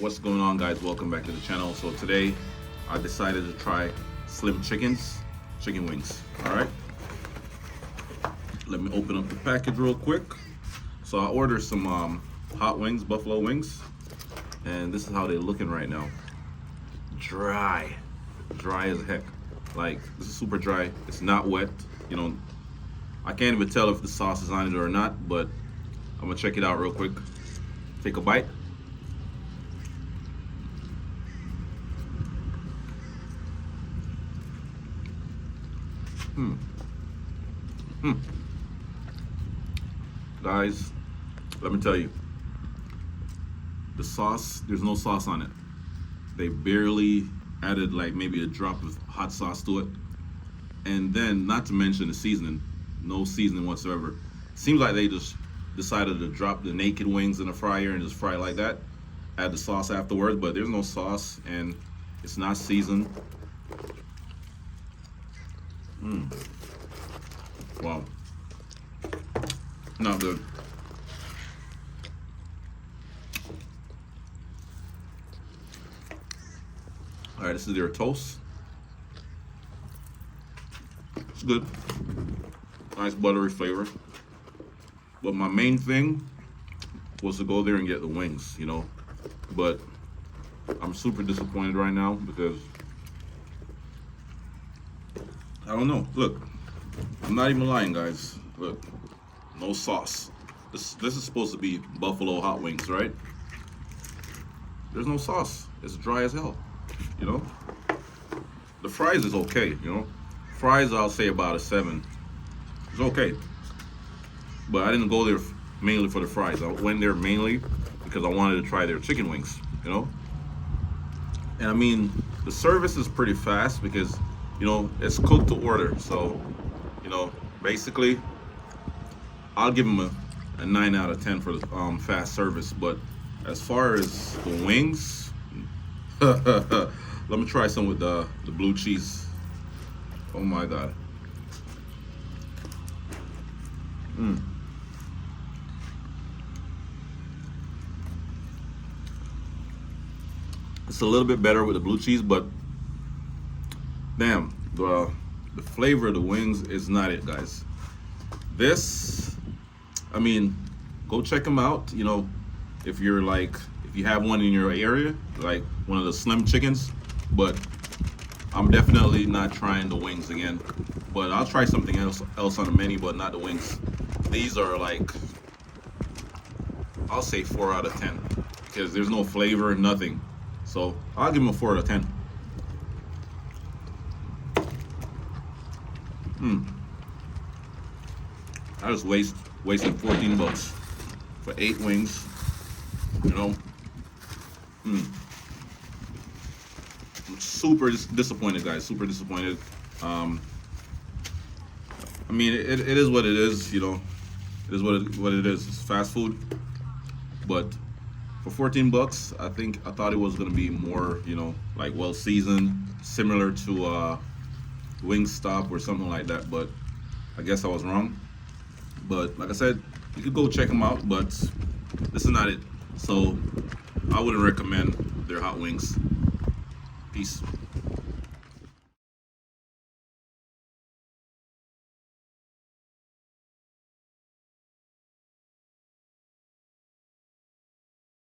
What's going on, guys? Welcome back to the channel. So today I decided to try slim chicken wings. All right, let me open up the package real quick. So I ordered some hot wings, buffalo wings, and this is how they're looking right now. Dry as heck. Like, this is super dry. It's not wet. You know, I can't even tell if the sauce is on it or not, but I'm gonna check it out real quick. Take a bite. Guys, let me tell you, the sauce, there's no sauce on it. They barely added like maybe a drop of hot sauce to it. And then, not to mention the seasoning, no seasoning whatsoever. Seems like they just decided to drop the naked wings in the fryer and just fry it like that. Add the sauce afterwards, but there's no sauce and it's not seasoned. Wow. Not good. All right, this is their toast. It's good. Nice buttery flavor. But my main thing was to go there and get the wings, you know. But I'm super disappointed right now because I don't know. Look, I'm not even lying, guys. Look, no sauce. This is supposed to be buffalo hot wings, right? There's no sauce. It's dry as hell, you know. The fries is okay, you know. Fries, I'll say about a 7. It's okay, but I didn't go there mainly for the fries. I went there mainly because I wanted to try their chicken wings, you know. And I mean, the service is pretty fast because, you know, it's cooked to order. So, you know, basically, I'll give them a 9 out of 10 for the fast service. But as far as the wings, let me try some with the blue cheese. Oh my God. It's a little bit better with the blue cheese, but damn, the flavor of the wings is not it, guys. This, I mean, go check them out. You know, if you have one in your area, like one of the slim chickens. But I'm definitely not trying the wings again. But I'll try something else on the menu, but not the wings. These are like, I'll say 4 out of 10 because there's no flavor, nothing. So I'll give them a 4 out of 10. I just wasted 14 bucks for 8 wings. You know, I'm super disappointed, guys. Super disappointed. I mean, it is what it is. You know, it is what it is. It's fast food, but for 14 bucks, I thought it was gonna be more, you know, like well seasoned, similar to Wingstop or something like that. But I guess I was wrong. But like I said, you could go check them out, but this is not it. So I wouldn't recommend their hot wings. Peace.